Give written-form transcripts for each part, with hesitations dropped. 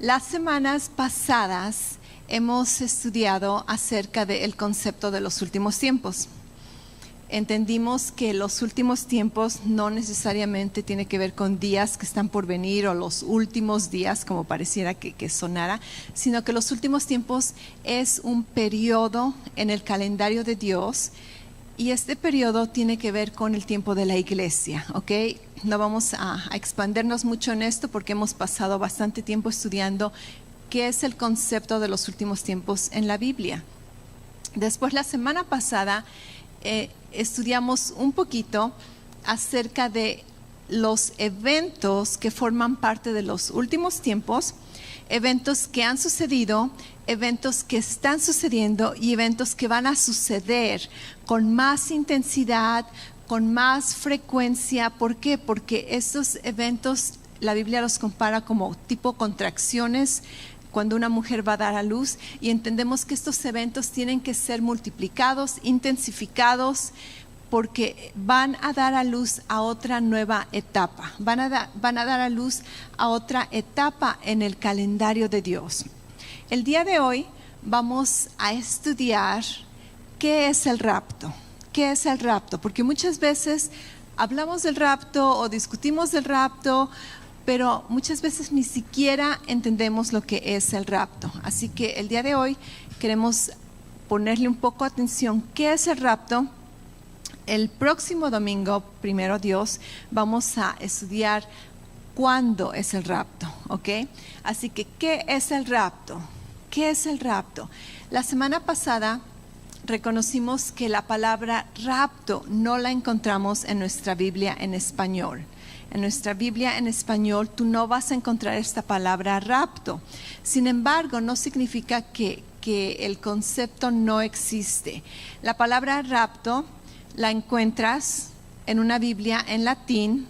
Las semanas pasadas hemos estudiado acerca del concepto de los últimos tiempos. Entendimos que los últimos tiempos no necesariamente tiene que ver con días que están por venir o los últimos días, como pareciera que sonara, sino que los últimos tiempos es un periodo en el calendario de Dios, y este periodo tiene que ver con el tiempo de la iglesia, ¿ok? No vamos a expandernos mucho en esto porque hemos pasado bastante tiempo estudiando qué es el concepto de los últimos tiempos en la Biblia. Después, la semana pasada, estudiamos un poquito acerca de los eventos que forman parte de los últimos tiempos, eventos que han sucedido, eventos que están sucediendo y eventos que van a suceder con más intensidad, con más frecuencia. ¿Por qué? Porque estos eventos la Biblia los compara como tipo contracciones cuando una mujer va a dar a luz, y entendemos que estos eventos tienen que ser multiplicados, intensificados, porque van a dar a luz a otra nueva etapa, van a dar a luz a otra etapa en el calendario de Dios. El día de hoy vamos a estudiar qué es el rapto. ¿Qué es el rapto? Porque muchas veces hablamos del rapto o discutimos del rapto, pero muchas veces ni siquiera entendemos lo que es el rapto. Así que el día de hoy queremos ponerle un poco atención. ¿Qué es el rapto? El próximo domingo, primero Dios, vamos a estudiar cuándo es el rapto, ¿ok? Así que, ¿qué es el rapto? ¿Qué es el rapto? La semana pasada reconocimos que la palabra rapto no la encontramos en nuestra Biblia en español. En nuestra Biblia en español tú no vas a encontrar esta palabra rapto. Sin embargo, no significa que el concepto no existe. La palabra rapto la encuentras en una Biblia en latín,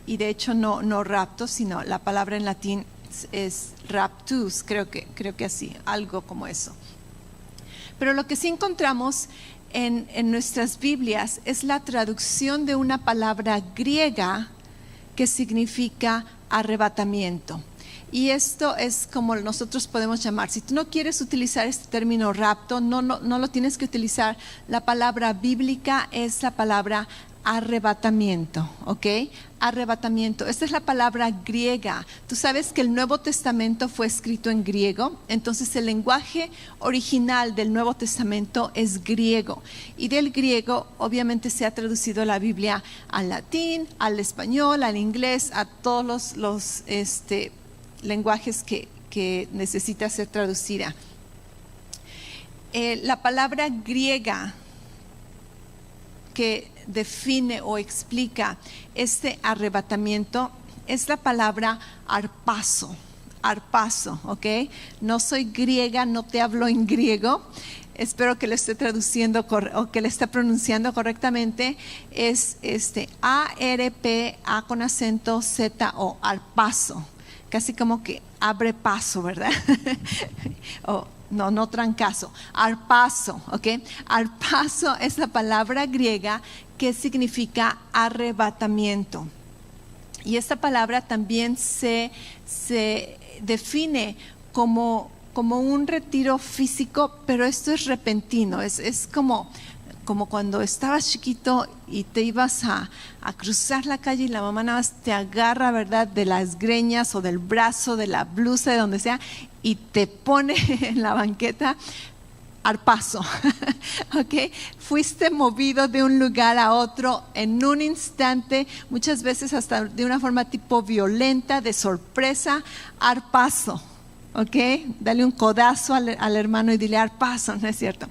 y de hecho no rapto, sino la palabra en latín es raptus, creo que así, algo como eso. Pero lo que sí encontramos en nuestras Biblias es la traducción de una palabra griega que significa arrebatamiento. Y esto es como nosotros podemos llamar. Si tú no quieres utilizar este término rapto, no lo tienes que utilizar. La palabra bíblica es la palabra arrebatamiento, ¿ok? Arrebatamiento. Esta es la palabra griega. Tú sabes que el Nuevo Testamento fue escrito en griego, entonces el lenguaje original del Nuevo Testamento es griego. Y del griego obviamente se ha traducido la Biblia al latín, al español, al inglés, a todos los lenguajes que necesita ser traducida. La palabra griega que define o explica este arrebatamiento es la palabra arpazo, ¿ok? No soy griega, no te hablo en griego. Espero que lo esté traduciendo o que lo esté pronunciando correctamente. Es A-R-P-A con acento Z-O, arpazo. Casi como que abre paso, ¿verdad? No trancazo, arpazo, ¿ok? Arpazo es la palabra griega que significa arrebatamiento. Y esta palabra también se define como un retiro físico, pero esto es repentino, es como cuando estabas chiquito y te ibas a cruzar la calle y la mamá nada más te agarra, ¿verdad?, de las greñas o del brazo, de la blusa, de donde sea, y te pone en la banqueta. Arpazo, ¿ok? Fuiste movido de un lugar a otro en un instante, muchas veces hasta de una forma tipo violenta, de sorpresa. Arpazo, ¿ok? Dale un codazo al hermano y dile arpazo, ¿no es cierto?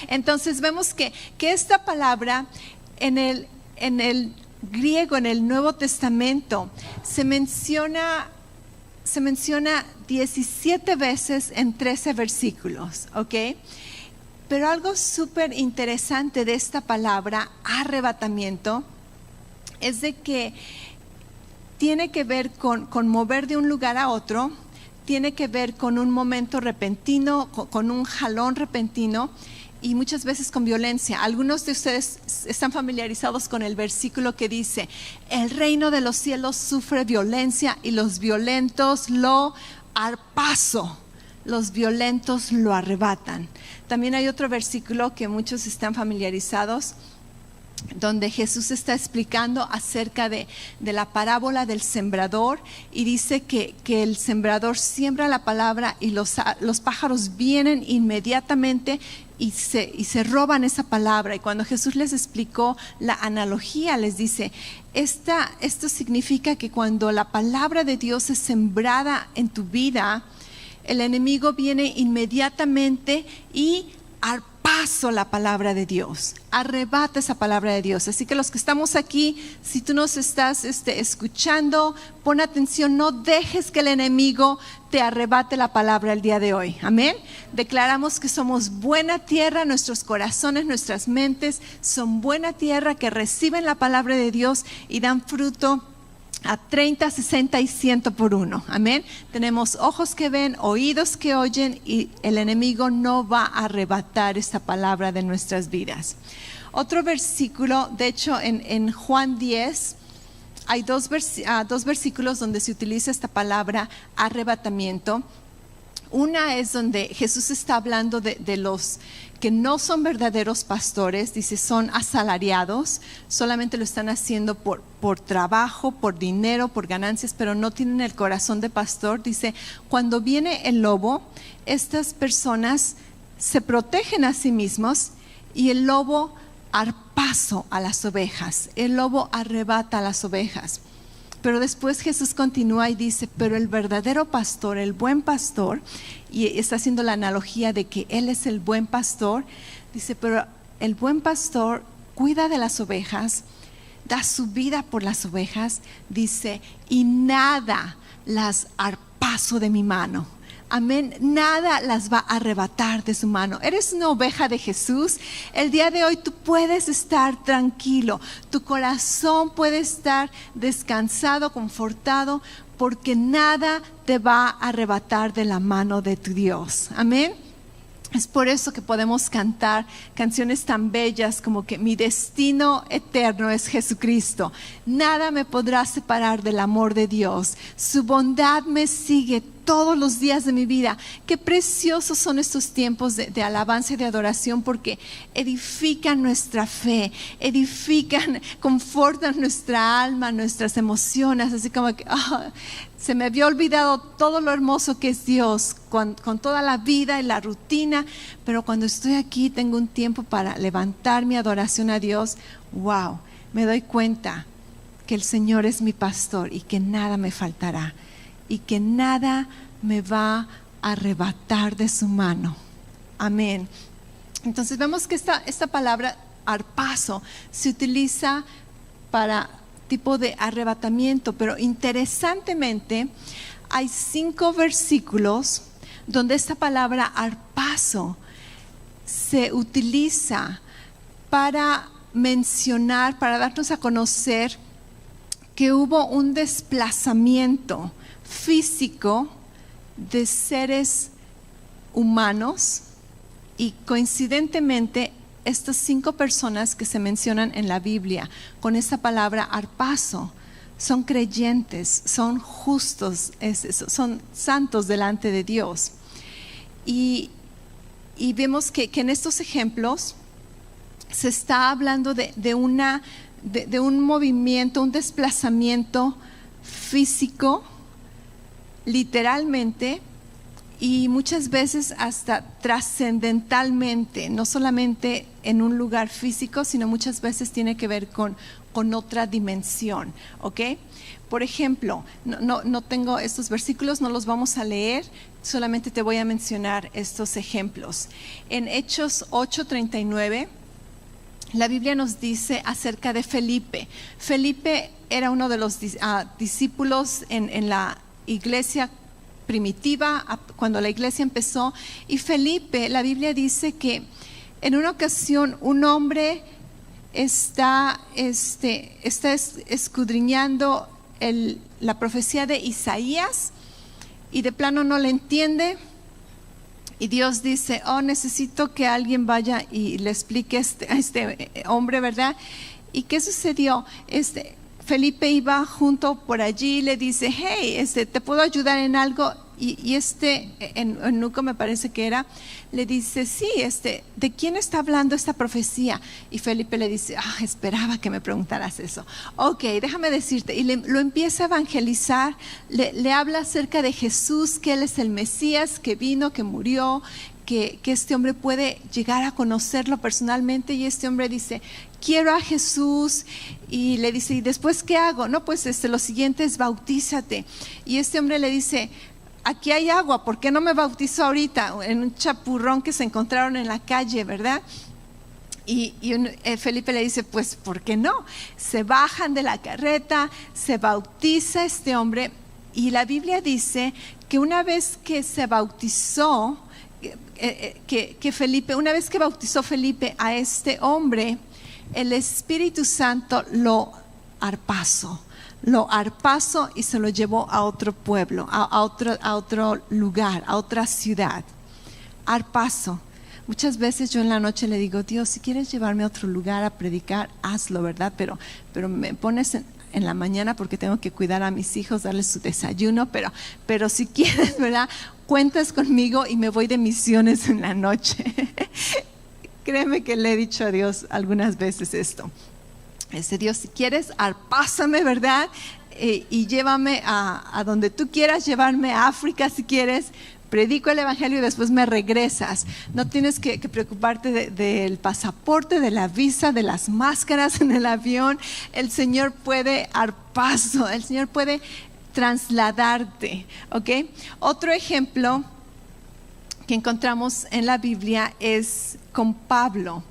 Entonces vemos que esta palabra en el griego, en el Nuevo Testamento, se menciona 17 veces en 13 versículos, ¿ok? Pero algo súper interesante de esta palabra, arrebatamiento, es de que tiene que ver con mover de un lugar a otro, tiene que ver con un momento repentino, con un jalón repentino, y muchas veces con violencia. Algunos de ustedes están familiarizados con el versículo que dice: el reino de los cielos sufre violencia y los violentos lo paso. Los violentos lo arrebatan. También hay otro versículo que muchos están familiarizados, donde Jesús está explicando acerca de la parábola del sembrador, y dice que el sembrador siembra la palabra y los pájaros vienen inmediatamente y se roban esa palabra. Y cuando Jesús les explicó la analogía, les dice: esto significa que cuando la palabra de Dios es sembrada en tu vida, el enemigo viene inmediatamente y paso la palabra de Dios, arrebata esa palabra de Dios. Así que los que estamos aquí, si tú nos estás escuchando, pon atención, no dejes que el enemigo te arrebate la palabra el día de hoy. Amén. Declaramos que somos buena tierra, nuestros corazones, nuestras mentes son buena tierra que reciben la palabra de Dios y dan fruto a 30, 60 y 100 por uno. Amén. Tenemos ojos que ven, oídos que oyen, y el enemigo no va a arrebatar esta palabra de nuestras vidas. Otro versículo, de hecho en Juan 10 hay dos versículos donde se utiliza esta palabra arrebatamiento. Una es donde Jesús está hablando de los que no son verdaderos pastores. Dice: son asalariados, solamente lo están haciendo por trabajo, por dinero, por ganancias, pero no tienen el corazón de pastor. Dice: cuando viene el lobo, estas personas se protegen a sí mismos y el lobo paso a las ovejas, el lobo arrebata a las ovejas. Pero después Jesús continúa y dice: pero el verdadero pastor, el buen pastor, y está haciendo la analogía de que Él es el buen pastor, dice: pero el buen pastor cuida de las ovejas, da su vida por las ovejas, dice, y nada las paso de mi mano. Amén, nada las va a arrebatar de su mano. Eres una oveja de Jesús. El día de hoy tú puedes estar tranquilo, tu corazón puede estar descansado, confortado, porque nada te va a arrebatar de la mano de tu Dios. Amén. Es por eso que podemos cantar canciones tan bellas como que mi destino eterno es Jesucristo. Nada me podrá separar del amor de Dios. Su bondad me sigue todos los días de mi vida. Qué preciosos son estos tiempos de alabanza y de adoración, porque edifican nuestra fe, edifican, confortan nuestra alma, nuestras emociones. Así como que se me había olvidado todo lo hermoso que es Dios, con toda la vida y la rutina, pero cuando estoy aquí tengo un tiempo para levantar mi adoración a Dios. Wow, me doy cuenta que el Señor es mi pastor y que nada me faltará y que nada me va a arrebatar de su mano. Amén. Entonces vemos que esta palabra arpazo se utiliza para tipo de arrebatamiento, pero interesantemente hay 5 versículos donde esta palabra arpazo se utiliza para mencionar, para darnos a conocer que hubo un desplazamiento físico de seres humanos, y coincidentemente estas 5 personas que se mencionan en la Biblia con esta palabra arpazo son creyentes, son justos, son santos delante de Dios. Y vemos que en estos ejemplos se está hablando de un movimiento, un desplazamiento físico, literalmente, y muchas veces hasta trascendentalmente, no solamente en un lugar físico, sino muchas veces tiene que ver con otra dimensión, ¿ok? Por ejemplo, no tengo estos versículos, no los vamos a leer, solamente te voy a mencionar estos ejemplos. En Hechos 8:39, la Biblia nos dice acerca de Felipe. Felipe era uno de los discípulos en la iglesia primitiva, cuando la iglesia empezó. Y Felipe, la Biblia dice que en una ocasión un hombre está escudriñando la profecía de Isaías y de plano no le entiende, Y Dios dice, necesito que alguien vaya y le explique a este hombre, ¿verdad? ¿Y qué sucedió? Felipe iba junto por allí y le dice, hey, ¿te puedo ayudar en algo? Y eunuco me parece que era, le dice, sí, ¿de quién está hablando esta profecía? Y Felipe le dice, esperaba que me preguntaras eso. Ok, déjame decirte. Y lo empieza a evangelizar, le habla acerca de Jesús, que Él es el Mesías, que vino, que murió, que este hombre puede llegar a conocerlo personalmente. Y este hombre dice, quiero a Jesús. Y le dice, ¿y después qué hago? No, pues lo siguiente es bautízate. Y este hombre le dice, aquí hay agua, ¿por qué no me bautizo ahorita? En un chapurrón que se encontraron en la calle, ¿verdad? Y Felipe le dice, pues, ¿por qué no? Se bajan de la carreta, se bautiza este hombre, y la Biblia dice que una vez que se bautizó, una vez que bautizó Felipe a este hombre, el Espíritu Santo lo arpazó y se lo llevó a otro pueblo, a otro lugar, a otra ciudad. Arpazo. Muchas veces yo en la noche le digo, Dios, si quieres llevarme a otro lugar a predicar, hazlo, ¿verdad? Pero me pones en la mañana porque tengo que cuidar a mis hijos, darles su desayuno, pero si quieres, ¿verdad? Cuentas conmigo y me voy de misiones en la noche. Créeme que le he dicho a Dios algunas veces esto. Dios, si quieres, pásame, ¿verdad? Y llévame a donde tú quieras, llevarme a África si quieres, predico el evangelio y después me regresas. No tienes que preocuparte del pasaporte, de la visa, de las máscaras en el avión. El Señor puede el Señor puede trasladarte, ¿ok? Otro ejemplo que encontramos en la Biblia es con Pablo.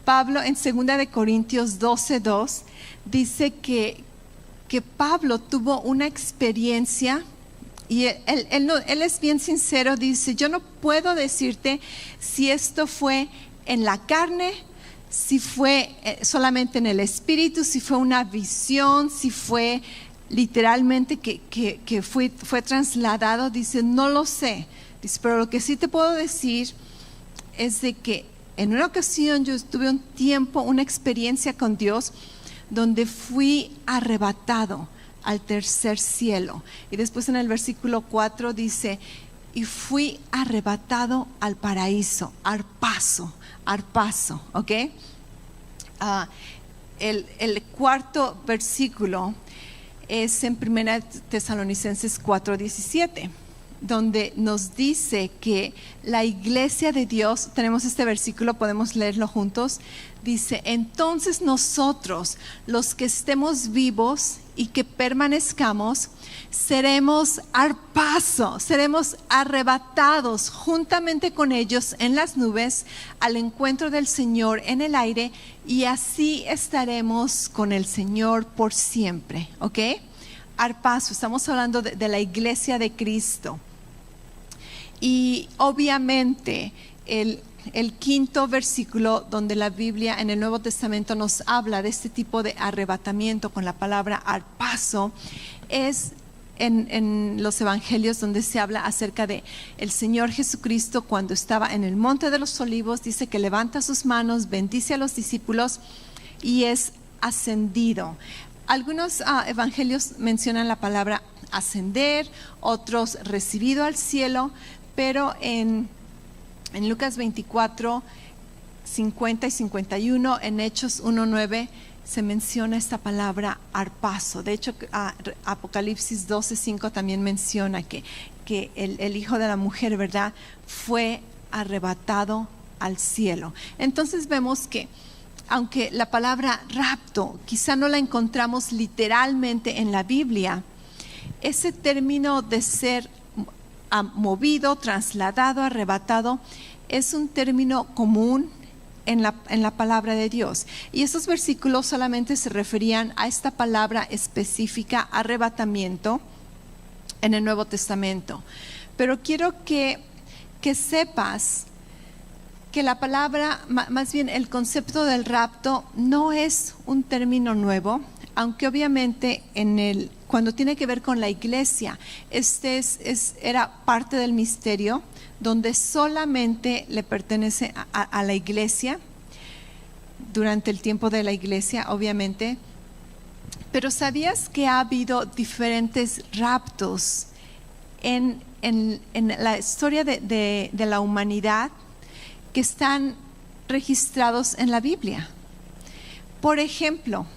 Pablo en 2 de Corintios 12:2 dice que Pablo tuvo una experiencia y él es bien sincero, dice, yo no puedo decirte si esto fue en la carne, si fue solamente en el espíritu, si fue una visión, si fue literalmente que fue trasladado, dice, no lo sé, dice, pero lo que sí te puedo decir es de que en una ocasión yo tuve un tiempo, una experiencia con Dios donde fui arrebatado al tercer cielo. Y después en el versículo 4 dice, y fui arrebatado al paraíso, arpazo, ¿ok? El cuarto versículo es en 1 Tesalonicenses 4:17. Donde nos dice que la iglesia de Dios, tenemos este versículo, podemos leerlo juntos, dice, entonces nosotros, los que estemos vivos y que permanezcamos, seremos arrebatados juntamente con ellos en las nubes al encuentro del Señor en el aire, y así estaremos con el Señor por siempre, ¿ok? Arpazo, estamos hablando de la iglesia de Cristo. Y obviamente el quinto versículo donde la Biblia en el Nuevo Testamento nos habla de este tipo de arrebatamiento con la palabra arpazo es en los evangelios, donde se habla acerca de el Señor Jesucristo cuando estaba en el Monte de los Olivos. Dice que levanta sus manos, bendice a los discípulos y es ascendido. Algunos evangelios mencionan la palabra ascender, otros recibido al cielo, pero en Lucas 24, 50 y 51, en Hechos 1:9 se menciona esta palabra arpazo. De hecho, Apocalipsis 12:5 también menciona que el hijo de la mujer, ¿verdad?, fue arrebatado al cielo. Entonces vemos que aunque la palabra rapto quizá no la encontramos literalmente en la Biblia, ese término de ser movido, trasladado, arrebatado, es un término común en la palabra de Dios. Y esos versículos solamente se referían a esta palabra específica, arrebatamiento, en el Nuevo Testamento. Pero quiero que sepas que la palabra, más bien el concepto del rapto, no es un término nuevo, aunque obviamente cuando tiene que ver con la iglesia, era parte del misterio, donde solamente le pertenece a la iglesia, durante el tiempo de la iglesia, obviamente. Pero ¿sabías que ha habido diferentes raptos en la historia de la humanidad que están registrados en la Biblia? Por ejemplo,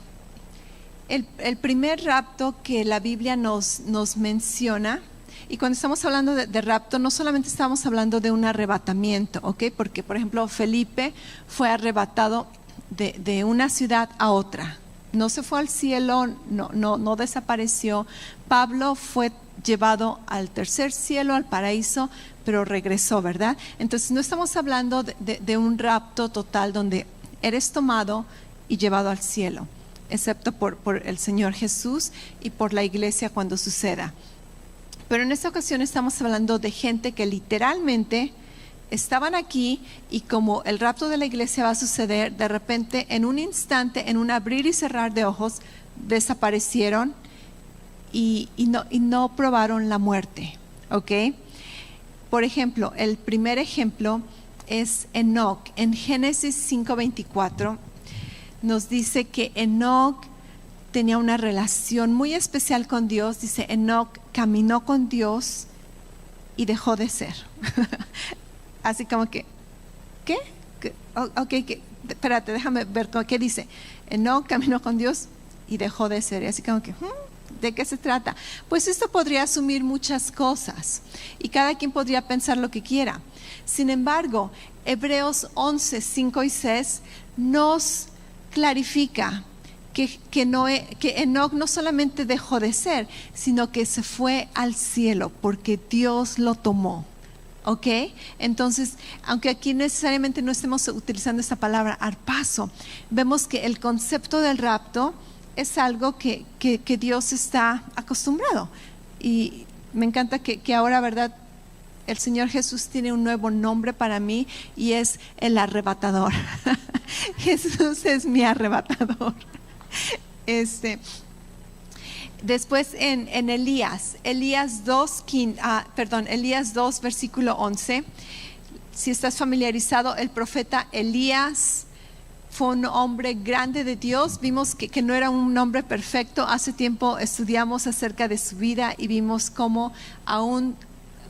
el primer rapto que la Biblia nos menciona, y cuando estamos hablando de rapto, no solamente estamos hablando de un arrebatamiento, ¿ok? Porque, por ejemplo, Felipe fue arrebatado de una ciudad a otra. No se fue al cielo, no desapareció. Pablo fue llevado al tercer cielo, al paraíso, pero regresó, ¿verdad? Entonces no estamos hablando de un rapto total donde eres tomado y llevado al cielo, excepto por el Señor Jesús y por la iglesia cuando suceda. Pero en esta ocasión estamos hablando de gente que literalmente estaban aquí, y como el rapto de la iglesia va a suceder, de repente, en un instante, en un abrir y cerrar de ojos, desaparecieron y no probaron la muerte, ¿ok? Por ejemplo, el primer ejemplo es Enoc. En Génesis 5:24 nos dice que Enoc tenía una relación muy especial con Dios. Dice, Enoc caminó con Dios y dejó de ser. Así como que, ¿qué? Ok, espérate, déjame ver qué dice. Enoc caminó con Dios y dejó de ser. Y así como que, ¿de qué se trata? Pues esto podría asumir muchas cosas y cada quien podría pensar lo que quiera. Sin embargo, Hebreos 11:5 y 6 nos clarifica que Enoc no solamente dejó de ser, sino que se fue al cielo porque Dios lo tomó. ¿Ok? Entonces, aunque aquí necesariamente no estemos utilizando esta palabra arpazo, vemos que el concepto del rapto es algo que Dios está acostumbrado. Y me encanta que ahora, ¿verdad?, el Señor Jesús tiene un nuevo nombre para mí y es el arrebatador. Jesús es mi arrebatador. Después en Elías 2, versículo 11. Si estás familiarizado, el profeta Elías fue un hombre grande de Dios. Vimos que no era un hombre perfecto. Hace tiempo estudiamos acerca de su vida y vimos cómo aún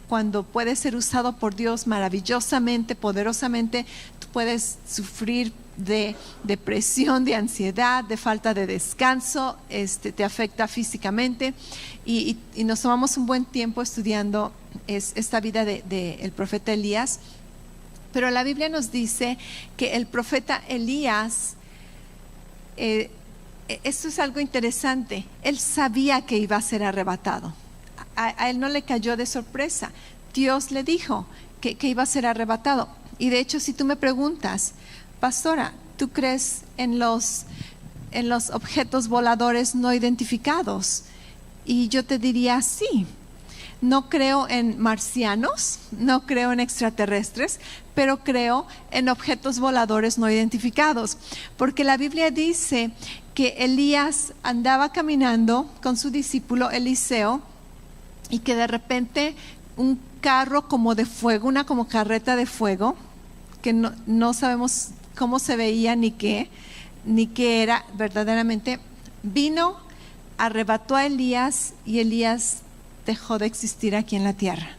cuando puede ser usado por Dios maravillosamente, poderosamente, tú puedes sufrir de depresión, de ansiedad, de falta de descanso, te afecta físicamente, y nos tomamos un buen tiempo estudiando esta vida del profeta Elías. Pero la Biblia nos dice que el profeta Elías, esto es algo interesante, él sabía que iba a ser arrebatado. A él no le cayó de sorpresa. Dios le dijo que iba a ser arrebatado. Y de hecho, si tú me preguntas, pastora, ¿tú crees en los objetos voladores no identificados? Y yo te diría sí. No creo en marcianos, no creo en extraterrestres, pero creo en objetos voladores no identificados. Porque la Biblia dice que Elías andaba caminando con su discípulo Eliseo y que de repente un carro como de fuego, una como carreta de fuego, que no sabemos cómo se veía ni qué era verdaderamente, vino, arrebató a Elías y Elías dejó de existir aquí en la tierra.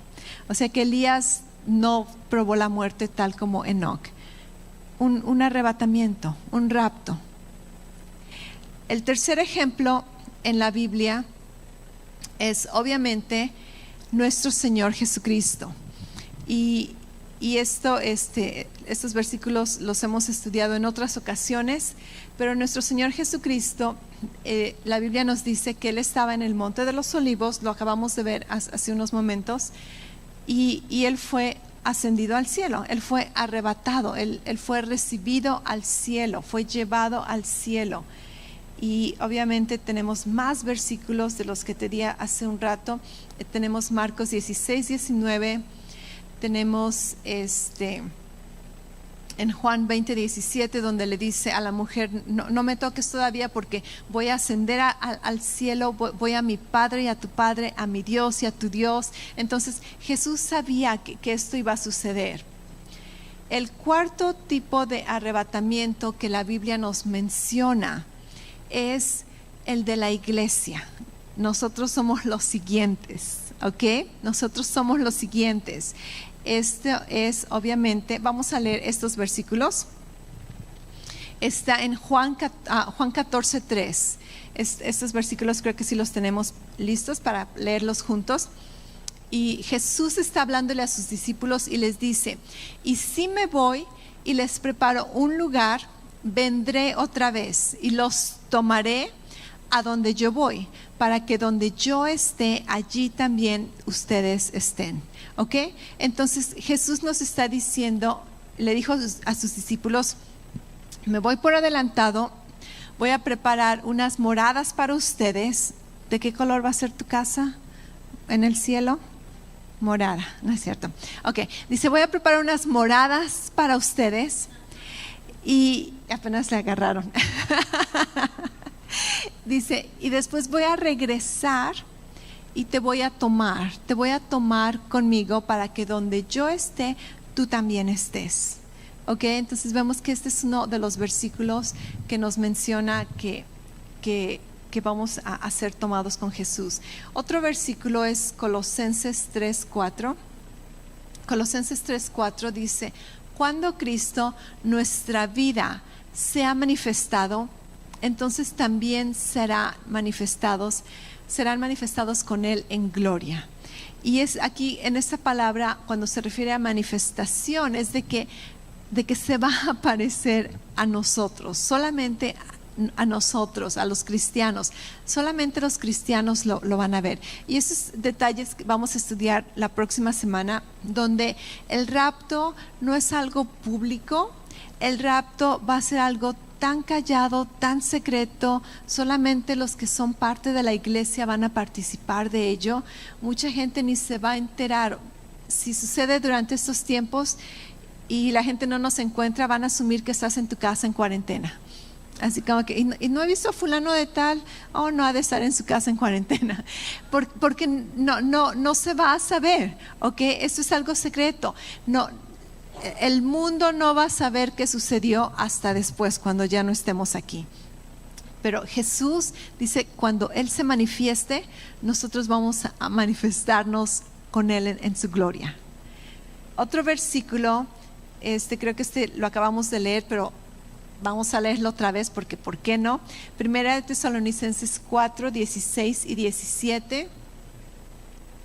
O sea que Elías no probó la muerte tal como Enoc. Un arrebatamiento, un rapto. El tercer ejemplo en la Biblia es obviamente nuestro Señor Jesucristo. Y estos versículos los hemos estudiado en otras ocasiones, pero nuestro Señor Jesucristo, la Biblia nos dice que Él estaba en el Monte de los Olivos, lo acabamos de ver hace unos momentos, y Él fue ascendido al cielo, Él fue arrebatado, Él fue recibido al cielo, fue llevado al cielo. Y obviamente tenemos más versículos de los que te di hace un rato. Tenemos Marcos 16:19, tenemos en Juan 20:17, donde le dice a la mujer, no me toques todavía porque voy a ascender al cielo, voy a mi Padre y a tu Padre, a mi Dios y a tu Dios. Entonces Jesús sabía que esto iba a suceder. El cuarto tipo de arrebatamiento que la Biblia nos menciona es el de la iglesia. Nosotros somos los siguientes, ¿ok? Nosotros somos los siguientes. Esto es, obviamente, vamos a leer estos versículos. Está en Juan 14:3. Estos versículos creo que sí los tenemos listos para leerlos juntos. Y Jesús está hablándole a sus discípulos y les dice: y si me voy y les preparo un lugar, vendré otra vez y los tomaré a donde yo voy, para que donde yo esté, allí también ustedes estén. ¿Ok? Entonces Jesús nos está diciendo, le dijo a sus discípulos: me voy por adelantado, voy a preparar unas moradas para ustedes. ¿De qué color va a ser tu casa en el cielo? Morada, ¿no es cierto? Ok, dice: voy a preparar unas moradas para ustedes. Y apenas le agarraron. Dice: y después voy a regresar y te voy a tomar conmigo para que donde yo esté, tú también estés. Ok, entonces vemos que este es uno de los versículos que nos menciona que vamos a ser tomados con Jesús. Otro versículo es Colosenses 3:4. Colosenses 3:4 dice: cuando Cristo, nuestra vida, sea manifestado, entonces también serán manifestados con Él en gloria. Y es aquí en esta palabra, cuando se refiere a manifestación, es de que se va a aparecer a nosotros, solamente a nosotros, a los cristianos. Solamente los cristianos lo van a ver. Y esos detalles que vamos a estudiar la próxima semana, donde el rapto no es algo público, el rapto va a ser algo tan callado, tan secreto, solamente los que son parte de la iglesia van a participar de ello. Mucha gente ni se va a enterar. Si sucede durante estos tiempos y la gente no nos encuentra, van a asumir que estás en tu casa en cuarentena. Así como que, y no he visto a fulano de tal, no ha de estar en su casa en cuarentena, porque no se va a saber, ¿ok? Esto es algo secreto. No, el mundo no va a saber qué sucedió hasta después, cuando ya no estemos aquí. Pero Jesús dice: cuando Él se manifieste, nosotros vamos a manifestarnos con Él en su gloria. Otro versículo, creo que lo acabamos de leer, pero vamos a leerlo otra vez porque ¿por qué no? Primera de Tesalonicenses 4, 16 y 17.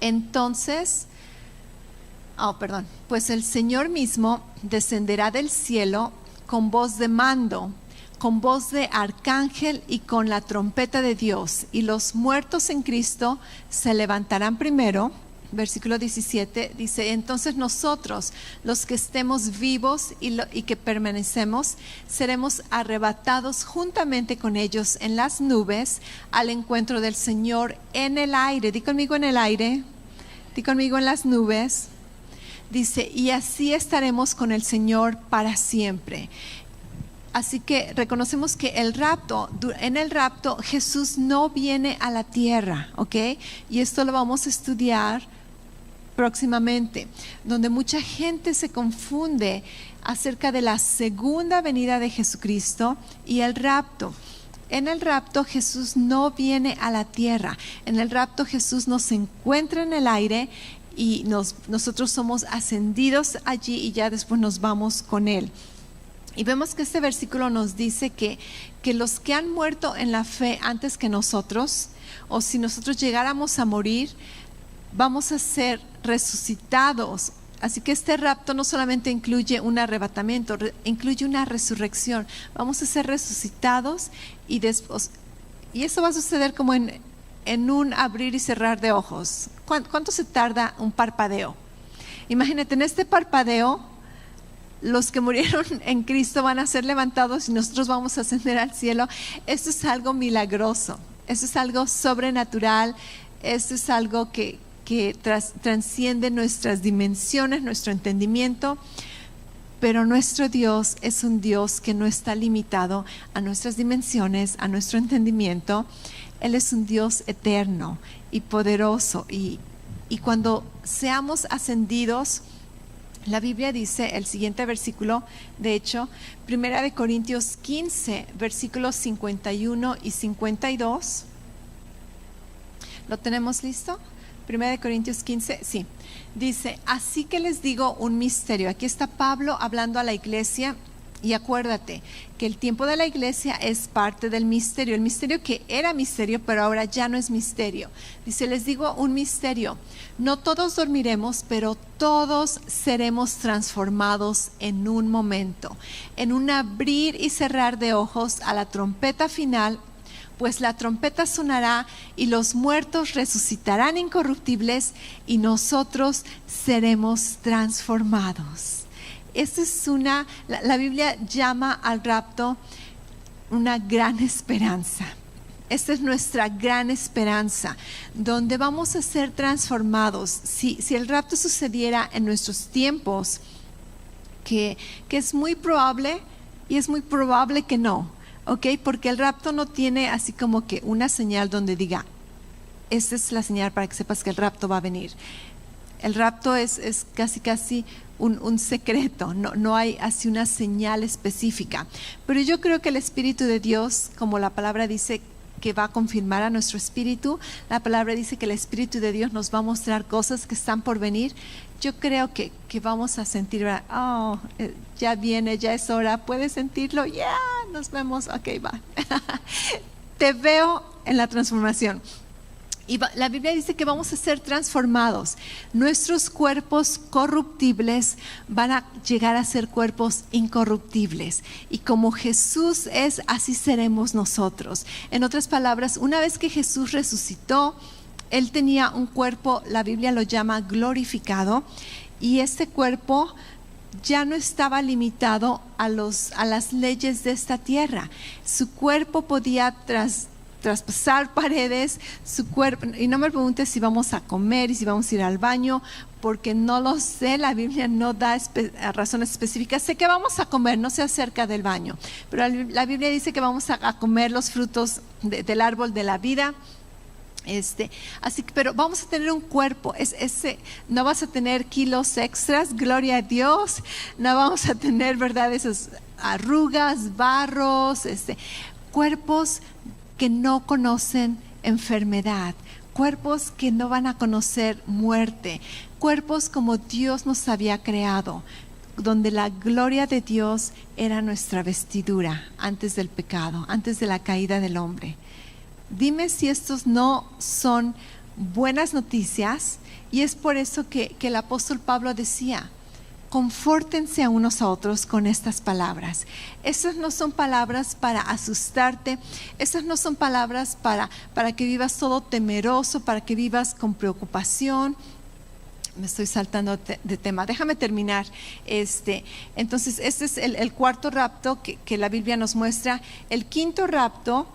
Entonces, pues el Señor mismo descenderá del cielo con voz de mando, con voz de arcángel y con la trompeta de Dios, y los muertos en Cristo se levantarán primero. Versículo 17 dice: entonces nosotros, los que estemos vivos y que permanecemos, seremos arrebatados juntamente con ellos en las nubes al encuentro del Señor en el aire. Di conmigo: en el aire. Di conmigo: en las nubes. Dice: y así estaremos con el Señor para siempre. Así que reconocemos que en el rapto Jesús no viene a la tierra, ¿ok? Y esto lo vamos a estudiar próximamente, donde mucha gente se confunde acerca de la segunda venida de Jesucristo y el rapto. En el rapto Jesús no viene a la tierra. En el rapto Jesús nos encuentra en el aire y nosotros somos ascendidos allí y ya después nos vamos con Él. Y vemos que este versículo nos dice que los que han muerto en la fe antes que nosotros, o si nosotros llegáramos a morir, vamos a ser resucitados. Así que este rapto no solamente incluye un arrebatamiento, incluye una resurrección. Vamos a ser resucitados y eso va a suceder como en un abrir y cerrar de ojos. ¿Cuánto se tarda un parpadeo? Imagínate, en este parpadeo, los que murieron en Cristo van a ser levantados y nosotros vamos a ascender al cielo. Esto es algo milagroso, esto es algo sobrenatural, esto es algo que transciende nuestras dimensiones, nuestro entendimiento. Pero nuestro Dios es un Dios que no está limitado a nuestras dimensiones, a nuestro entendimiento. Él es un Dios eterno y poderoso. Y cuando seamos ascendidos, la Biblia dice, el siguiente versículo, de hecho, 1 Corintios 15, versículos 51 y 52. ¿Lo tenemos listo? 1 Corintios 15, sí. Dice, así que les digo un misterio. Aquí está Pablo hablando a la iglesia. Y acuérdate que el tiempo de la iglesia es parte del misterio. El misterio que era misterio, pero ahora ya no es misterio. Dice, les digo un misterio. No todos dormiremos, pero todos seremos transformados en un momento. En un abrir y cerrar de ojos a la trompeta final. Pues la trompeta sonará y los muertos resucitarán incorruptibles y nosotros seremos transformados. Esta es la Biblia llama al rapto una gran esperanza. Esta es nuestra gran esperanza, donde vamos a ser transformados. Si el rapto sucediera en nuestros tiempos, que es muy probable y es muy probable que no. ¿Ok? Porque el rapto no tiene así como que una señal donde diga, esta es la señal para que sepas que el rapto va a venir. El rapto es casi un secreto, no hay así una señal específica. Pero yo creo que el Espíritu de Dios, como la palabra dice, que va a confirmar a nuestro espíritu, la palabra dice que el Espíritu de Dios nos va a mostrar cosas que están por venir. Yo creo que vamos a sentir, ya viene, ya es hora, ¿puedes sentirlo? Ya, nos vemos, ok, va. Te veo en la transformación. Y la Biblia dice que vamos a ser transformados. Nuestros cuerpos corruptibles van a llegar a ser cuerpos incorruptibles. Y como Jesús es, así seremos nosotros. En otras palabras, una vez que Jesús resucitó, Él tenía un cuerpo, la Biblia lo llama glorificado. Y este cuerpo ya no estaba limitado a las leyes de esta tierra. Su cuerpo podía traspasar paredes, su cuerpo, y no me preguntes si vamos a comer y si vamos a ir al baño, porque no lo sé, la Biblia no da razones específicas. Sé que vamos a comer, no sé acerca del baño, pero la Biblia dice que vamos a comer los frutos del árbol de la vida. Así que, pero vamos a tener un cuerpo, no vas a tener kilos extras, gloria a Dios, no vamos a tener, ¿verdad?, esas arrugas, barros, cuerpos que no conocen enfermedad, cuerpos que no van a conocer muerte, cuerpos como Dios nos había creado, donde la gloria de Dios era nuestra vestidura antes del pecado, antes de la caída del hombre. Dime si estos no son buenas noticias, y es por eso que el apóstol Pablo decía, confórtense a unos a otros con estas palabras. Estas no son palabras para asustarte, estas no son palabras para que vivas todo temeroso, para que vivas con preocupación. Me estoy saltando de tema, déjame terminar. Entonces, este es el cuarto rapto que la Biblia nos muestra. El quinto rapto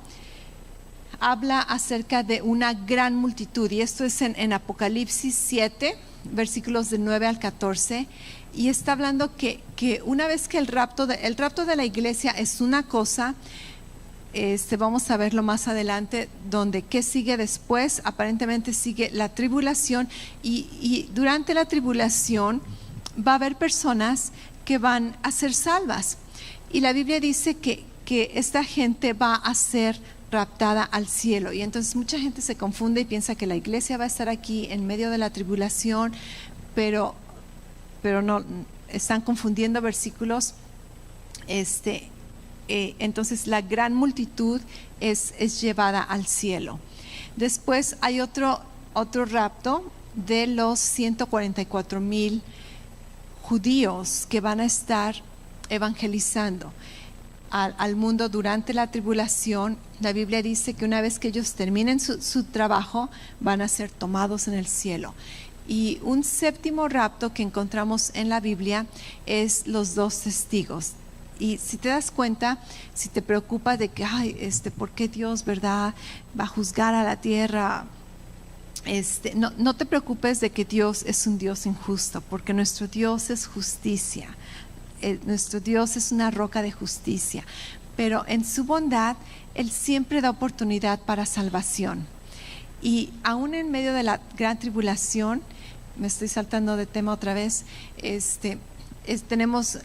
habla acerca de una gran multitud, y esto es en Apocalipsis 7, versículos de 9 al 14. Y está hablando que una vez que el rapto de la iglesia es una cosa, vamos a verlo más adelante, donde qué sigue después. Aparentemente sigue la tribulación, y durante la tribulación va a haber personas que van a ser salvas. Y la Biblia dice que esta gente va a ser raptada al cielo. Y entonces mucha gente se confunde y piensa que la iglesia va a estar aquí en medio de la tribulación, pero no, están confundiendo versículos. Entonces la gran multitud es llevada al cielo. Después hay otro rapto de los 144,000 judíos que van a estar evangelizando al mundo durante la tribulación. La Biblia dice que una vez que ellos terminen su trabajo, van a ser tomados en el cielo. Y un séptimo rapto que encontramos en la Biblia es los 2 testigos. Y si te das cuenta, si te preocupas de que, ¿por qué Dios, verdad, va a juzgar a la tierra? No te preocupes de que Dios es un Dios injusto, porque nuestro Dios es justicia. nuestro Dios es una roca de justicia, pero en su bondad Él siempre da oportunidad para salvación. Y aún en medio de la gran tribulación, me estoy saltando de tema otra vez, tenemos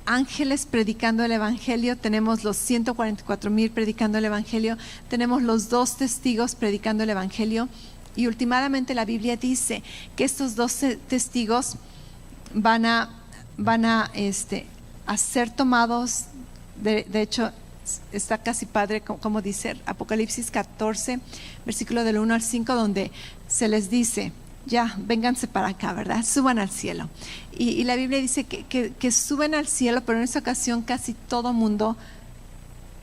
ángeles predicando el evangelio, tenemos los 144,000 predicando el evangelio, tenemos los 2 testigos predicando el evangelio, y últimamente la Biblia dice que estos 2 testigos van a ser tomados. De hecho, está casi padre como dice Apocalipsis 14, versículo del 1 al 5, donde se les dice: ya, vénganse para acá, ¿verdad? Suban al cielo. Y la Biblia dice que suben al cielo, pero en esta ocasión casi todo mundo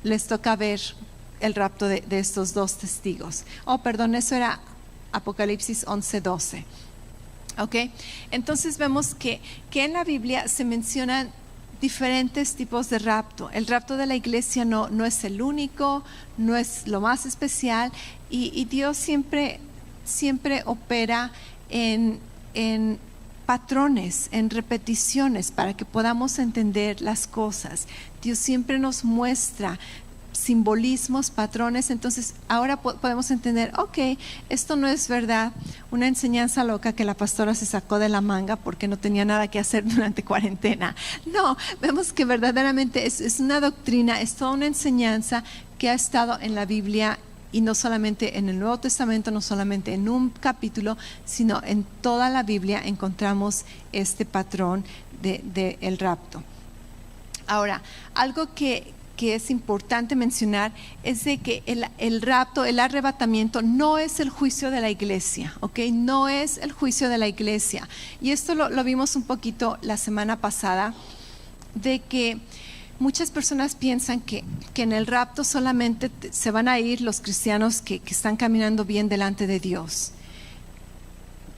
les toca ver el rapto de estos 2 testigos. Perdón, eso era Apocalipsis 11:12. ¿Ok? Entonces vemos que en la Biblia se mencionan diferentes tipos de rapto. El rapto de la iglesia no es el único, no es lo más especial, y Dios siempre opera en patrones, en repeticiones, para que podamos entender las cosas. Dios siempre nos muestra simbolismos, patrones. Entonces ahora podemos entender, esto no es verdad, una enseñanza loca que la pastora se sacó de la manga porque no tenía nada que hacer durante cuarentena. No, vemos que verdaderamente es una doctrina, es toda una enseñanza que ha estado en la Biblia, y no solamente en el Nuevo Testamento, no solamente en un capítulo, sino en toda la Biblia encontramos este patrón de el rapto. Ahora, algo que es importante mencionar es de que el rapto, el arrebatamiento, no es el juicio de la iglesia, ¿ok? No es el juicio de la iglesia. Y esto lo vimos un poquito la semana pasada, de que muchas personas piensan que en el rapto solamente se van a ir los cristianos que están caminando bien delante de Dios.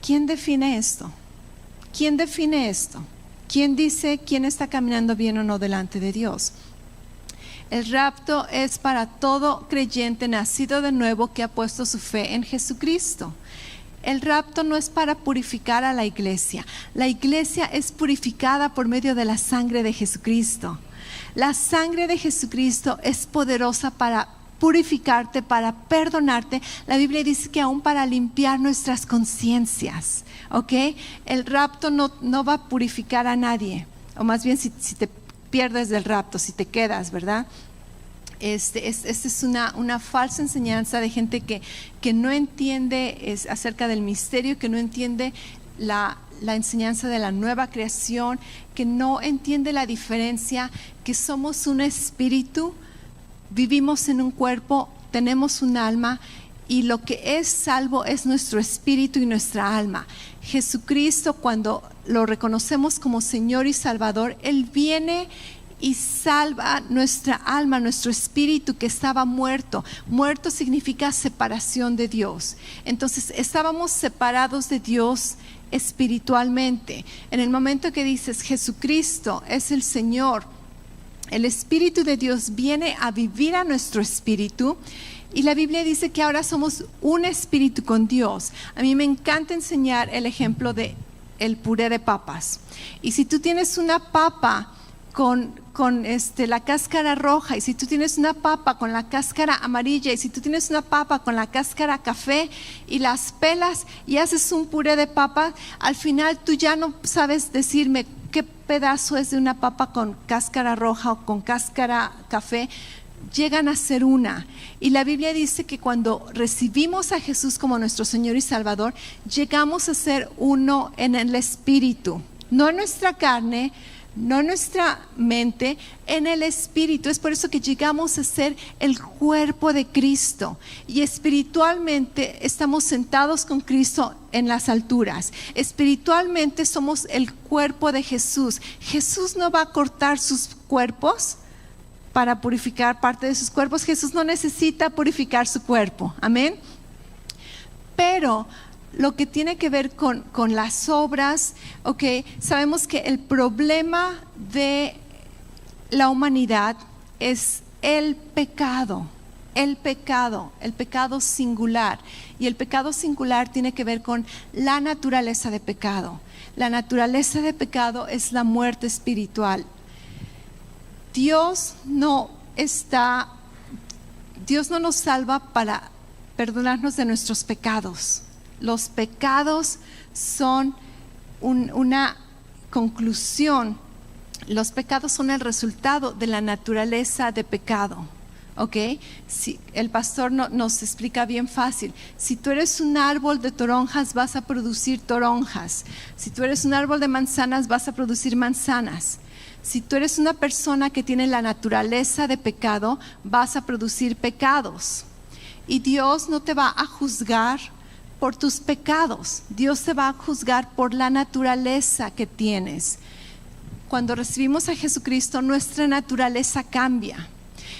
¿Quién define esto? ¿Quién define esto? ¿Quién dice quién está caminando bien o no delante de Dios? El rapto es para todo creyente nacido de nuevo que ha puesto su fe en Jesucristo. El rapto no es para purificar a la iglesia. La iglesia es purificada por medio de la sangre de Jesucristo. La sangre de Jesucristo es poderosa para purificarte, para perdonarte. La Biblia dice que aún para limpiar nuestras conciencias, ¿ok? El rapto no va a purificar a nadie, o más bien si te pierdes del rapto, si te quedas, ¿verdad? Esta es una falsa enseñanza de gente que no entiende acerca del misterio, que no entiende la enseñanza de la nueva creación, que no entiende la diferencia, que somos un espíritu, vivimos en un cuerpo, tenemos un alma, y lo que es salvo es nuestro espíritu y nuestra alma. Jesucristo, cuando lo reconocemos como Señor y Salvador, Él viene y salva nuestra alma, nuestro espíritu que estaba muerto. Muerto significa separación de Dios. Entonces estábamos separados de Dios espiritualmente. En el momento que dices Jesucristo es el Señor, el Espíritu de Dios viene a vivir a nuestro espíritu, y la Biblia dice que ahora somos un espíritu con Dios. A mí me encanta enseñar el ejemplo de el puré de papas. Y si tú tienes una papa con la cáscara roja, y si tú tienes una papa con la cáscara amarilla, y si tú tienes una papa con la cáscara café, y las pelas y haces un puré de papa, al final tú ya no sabes decirme qué pedazo es de una papa con cáscara roja o con cáscara café. Llegan a ser una. Y la Biblia dice que cuando recibimos a Jesús como nuestro Señor y Salvador, llegamos a ser uno en el espíritu, no en nuestra carne, no en nuestra mente, en el espíritu. Es por eso que llegamos a ser el cuerpo de Cristo, y espiritualmente estamos sentados con Cristo en las alturas. Espiritualmente somos el cuerpo de Jesús. Jesús no va a cortar sus cuerpos para purificar parte de sus cuerpos. Jesús no necesita purificar su cuerpo, amén. Pero lo que tiene que ver con las obras, sabemos que el problema de la humanidad es el pecado singular. Y el pecado singular tiene que ver con la naturaleza de pecado. La naturaleza de pecado es la muerte espiritual. Dios no nos salva para perdonarnos de nuestros pecados. Los pecados son una conclusión. Los pecados son el resultado de la naturaleza de pecado. ¿Ok? Si el pastor nos explica bien fácil. Si tú eres un árbol de toronjas, vas a producir toronjas. Si tú eres un árbol de manzanas, vas a producir manzanas. Si tú eres una persona que tiene la naturaleza de pecado, vas a producir pecados. Y Dios no te va a juzgar por tus pecados. Dios te va a juzgar por la naturaleza que tienes. Cuando recibimos a Jesucristo, nuestra naturaleza cambia.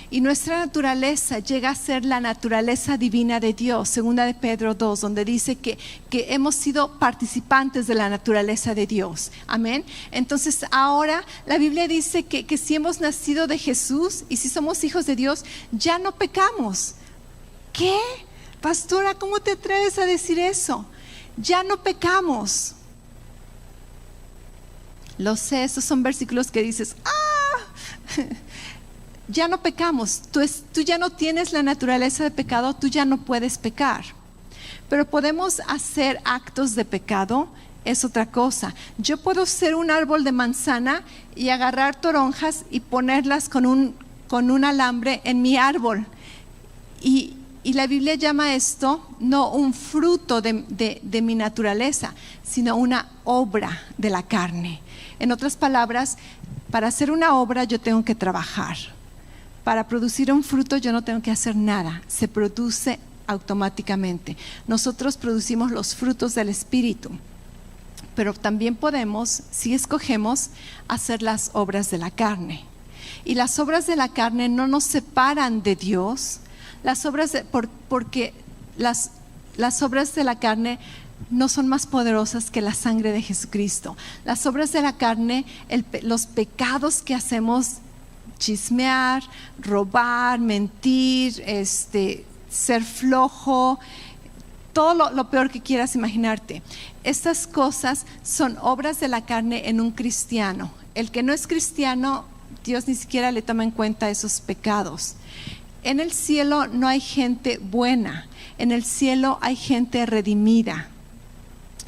Y nuestra naturaleza llega a ser la naturaleza divina de Dios, segunda de Pedro 2, donde dice que hemos sido participantes de la naturaleza de Dios. Amén. Entonces ahora la Biblia dice que si hemos nacido de Jesús y si somos hijos de Dios, ya no pecamos. ¿Qué? Pastora, ¿cómo te atreves a decir eso? Ya no pecamos. Lo sé, estos son versículos que dices, ya no pecamos, tú ya no tienes la naturaleza de pecado, tú ya no puedes pecar. Pero podemos hacer actos de pecado, es otra cosa. Yo puedo ser un árbol de manzana y agarrar toronjas y ponerlas con un alambre en mi árbol. Y la Biblia llama esto no un fruto de mi naturaleza, sino una obra de la carne. En otras palabras, para hacer una obra yo tengo que trabajar. Para producir un fruto yo no tengo que hacer nada, se produce automáticamente. Nosotros producimos los frutos del Espíritu, pero también podemos, si escogemos, hacer las obras de la carne. Y las obras de la carne no nos separan de Dios, porque las obras de la carne no son más poderosas que la sangre de Jesucristo. Las obras de la carne, los pecados que hacemos, chismear, robar, mentir, ser flojo, todo lo peor que quieras imaginarte. Estas cosas son obras de la carne en un cristiano. El que no es cristiano, Dios ni siquiera le toma en cuenta esos pecados. En el cielo no hay gente buena, en el cielo hay gente redimida.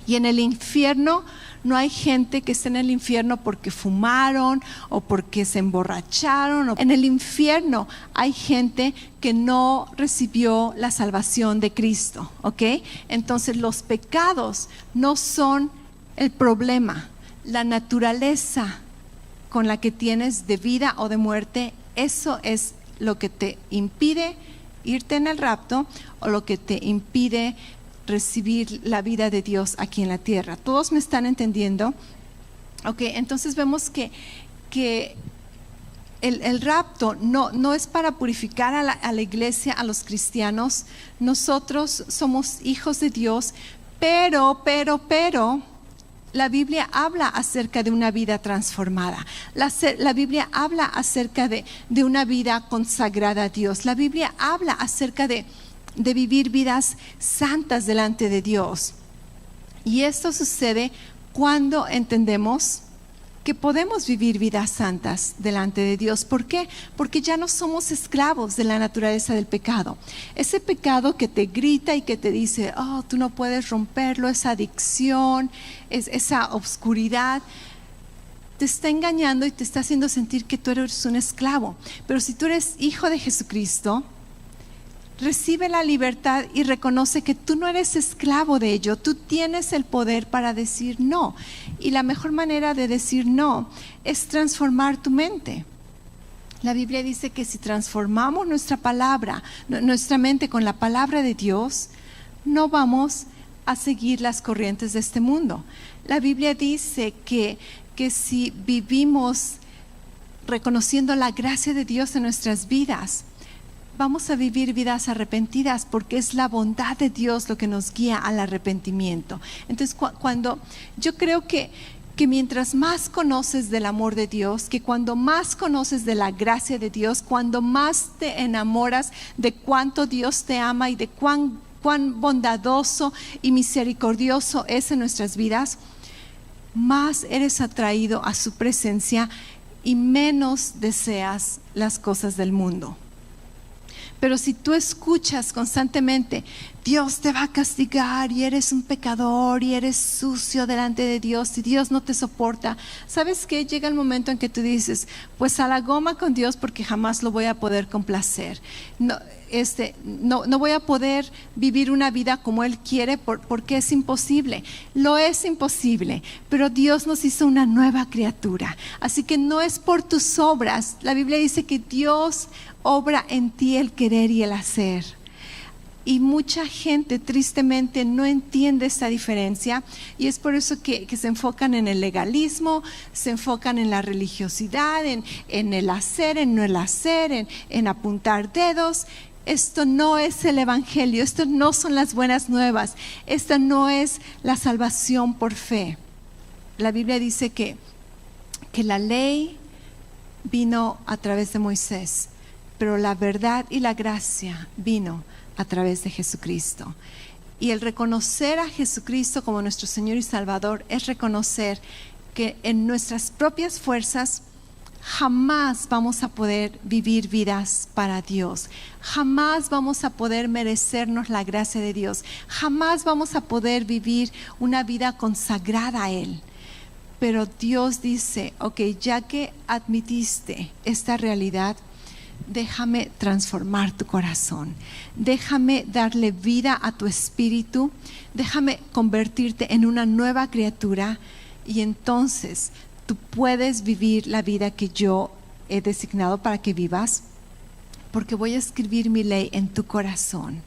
Y en el infierno no hay gente que esté en el infierno porque fumaron o porque se emborracharon. En el infierno hay gente que no recibió la salvación de Cristo, ¿ok? Entonces los pecados no son el problema. La naturaleza con la que tienes de vida o de muerte, eso es lo que te impide irte en el rapto o lo que te impide recibir la vida de Dios aquí en la tierra. ¿Todos me están entendiendo? Ok, entonces vemos que el rapto no es para purificar a la iglesia, a los cristianos. Nosotros somos hijos de Dios, pero la Biblia habla acerca de una vida transformada. La Biblia habla acerca de una vida consagrada a Dios. La Biblia habla acerca de vivir vidas santas delante de Dios. Y esto sucede cuando entendemos que podemos vivir vidas santas delante de Dios. ¿Por qué? Porque ya no somos esclavos de la naturaleza del pecado. Ese pecado que te grita y que te dice, tú no puedes romperlo, esa adicción, esa obscuridad, te está engañando y te está haciendo sentir que tú eres un esclavo. Pero si tú eres hijo de Jesucristo, recibe la libertad y reconoce que tú no eres esclavo de ello. Tú tienes el poder para decir no. Y la mejor manera de decir no es transformar tu mente. La Biblia dice que si transformamos nuestra mente con la palabra de Dios, no vamos a seguir las corrientes de este mundo. La Biblia dice que si vivimos reconociendo la gracia de Dios en nuestras vidas, vamos a vivir vidas arrepentidas, porque es la bondad de Dios lo que nos guía al arrepentimiento. Entonces, cuando yo creo que mientras más conoces del amor de Dios, que cuando más conoces de la gracia de Dios, cuando más te enamoras de cuánto Dios te ama y de cuán bondadoso y misericordioso es en nuestras vidas, más eres atraído a su presencia y menos deseas las cosas del mundo. Pero si tú escuchas constantemente, Dios te va a castigar y eres un pecador y eres sucio delante de Dios y Dios no te soporta, ¿sabes qué? Llega el momento en que tú dices, pues a la goma con Dios porque jamás lo voy a poder complacer. No voy a poder vivir una vida como Él quiere porque es imposible. Lo es imposible, pero Dios nos hizo una nueva criatura. Así que no es por tus obras. La Biblia dice que Dios obra en ti el querer y el hacer. Y mucha gente tristemente no entiende esta diferencia y es por eso que se enfocan en el legalismo, se enfocan en la religiosidad, en el hacer, en no el hacer, en apuntar dedos. Esto no es el evangelio, esto no son las buenas nuevas, esto no es la salvación por fe. La Biblia dice que la ley vino a través de Moisés, pero la verdad y la gracia vino a través de Jesucristo. Y el reconocer a Jesucristo como nuestro Señor y Salvador es reconocer que en nuestras propias fuerzas jamás vamos a poder vivir vidas para Dios, jamás vamos a poder merecernos la gracia de Dios, jamás vamos a poder vivir una vida consagrada a Él. Pero Dios dice, ok, ya que admitiste esta realidad, déjame transformar tu corazón, déjame darle vida a tu espíritu, déjame convertirte en una nueva criatura y entonces tú puedes vivir la vida que yo he designado para que vivas, porque voy a escribir mi ley en tu corazón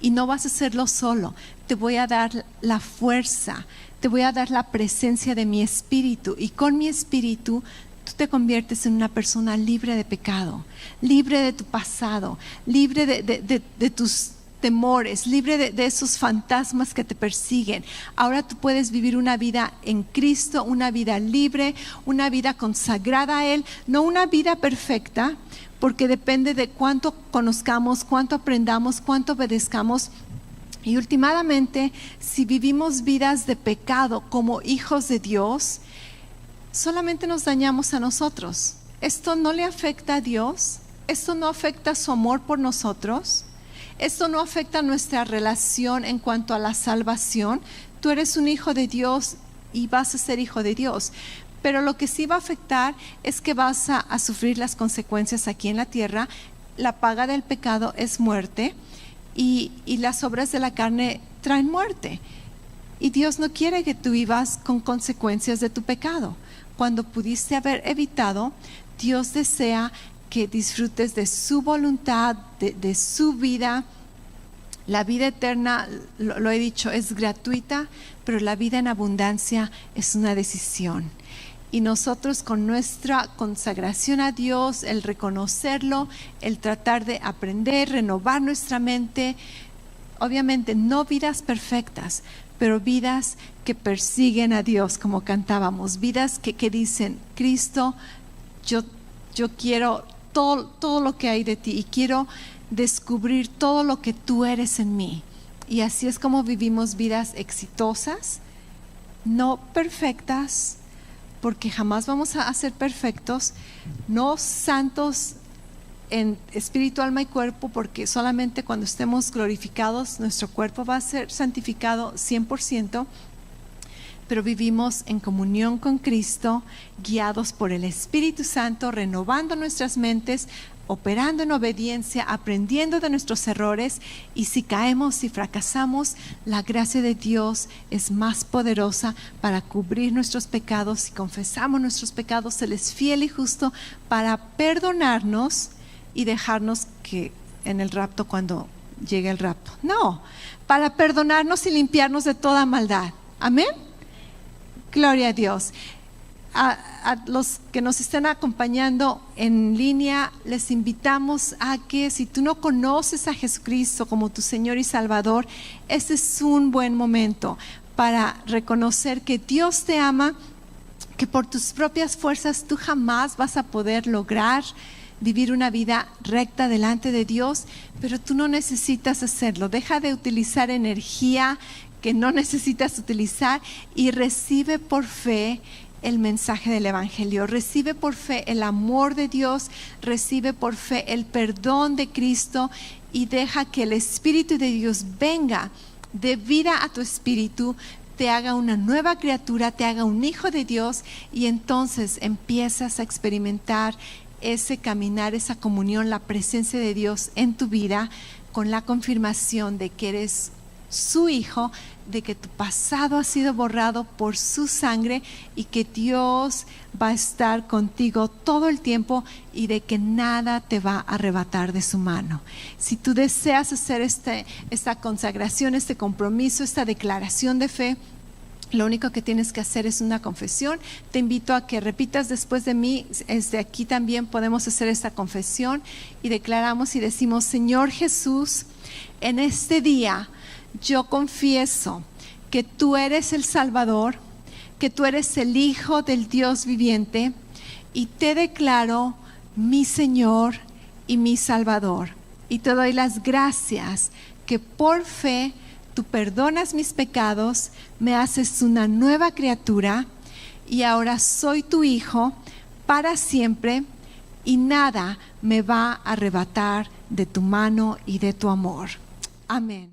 y no vas a hacerlo solo, te voy a dar la fuerza, te voy a dar la presencia de mi espíritu y con mi espíritu tú te conviertes en una persona libre de pecado, libre de tu pasado, libre de tus temores, libre de esos fantasmas que te persiguen. Ahora tú puedes vivir una vida en Cristo, una vida libre, una vida consagrada a Él, no una vida perfecta, porque depende de cuánto conozcamos, cuánto aprendamos, cuánto obedezcamos. Y últimamente, si vivimos vidas de pecado como hijos de Dios, solamente nos dañamos a nosotros. Esto no le afecta a Dios, esto no afecta su amor por nosotros, esto no afecta nuestra relación en cuanto a la salvación. Tú eres un hijo de Dios y vas a ser hijo de Dios, pero lo que sí va a afectar es que vas a sufrir las consecuencias aquí en la tierra. La paga del pecado es muerte y las obras de la carne traen muerte, y Dios no quiere que tú vivas con consecuencias de tu pecado. Cuando pudiste haber evitado, Dios desea que disfrutes de su voluntad, de su vida. La vida eterna, lo he dicho, es gratuita, pero la vida en abundancia es una decisión. Y nosotros con nuestra consagración a Dios, el reconocerlo, el tratar de aprender, renovar nuestra mente, obviamente no vidas perfectas, pero vidas que persiguen a Dios, como cantábamos, vidas que dicen, Cristo, yo quiero todo lo que hay de ti y quiero descubrir todo lo que tú eres en mí. Y así es como vivimos vidas exitosas, no perfectas, porque jamás vamos a ser perfectos, no santos en espíritu, alma y cuerpo, porque solamente cuando estemos glorificados nuestro cuerpo va a ser santificado 100%, pero vivimos en comunión con Cristo, guiados por el Espíritu Santo, renovando nuestras mentes, operando en obediencia, aprendiendo de nuestros errores, y si caemos y fracasamos, la gracia de Dios es más poderosa para cubrir nuestros pecados. Si confesamos nuestros pecados, Él es fiel y justo para perdonarnos y dejarnos que en el rapto, cuando llegue el rapto, no, para perdonarnos y limpiarnos de toda maldad. Amén. Gloria a Dios. A los que nos están acompañando en línea, les invitamos a que, si tú no conoces a Jesucristo como tu Señor y Salvador, este es un buen momento para reconocer que Dios te ama, que por tus propias fuerzas tú jamás vas a poder lograr vivir una vida recta delante de Dios, pero tú no necesitas hacerlo. Deja de utilizar energía que no necesitas utilizar y recibe por fe el mensaje del Evangelio. Recibe por fe el amor de Dios, recibe por fe el perdón de Cristo y deja que el Espíritu de Dios venga, dé vida a tu espíritu, te haga una nueva criatura, te haga un hijo de Dios, y entonces empiezas a experimentar ese caminar, esa comunión, la presencia de Dios en tu vida, con la confirmación de que eres su hijo, de que tu pasado ha sido borrado por su sangre y que Dios va a estar contigo todo el tiempo y de que nada te va a arrebatar de su mano. Si tú deseas hacer esta consagración, este compromiso, esta declaración de fe, lo único que tienes que hacer es una confesión. Te invito a que repitas después de mí. Desde aquí también podemos hacer esta confesión y declaramos y decimos: Señor Jesús, en este día yo confieso que tú eres el Salvador, que tú eres el Hijo del Dios viviente, y te declaro mi Señor y mi Salvador. Y te doy las gracias que por fe tú perdonas mis pecados, me haces una nueva criatura y ahora soy tu hijo para siempre, y nada me va a arrebatar de tu mano y de tu amor. Amén.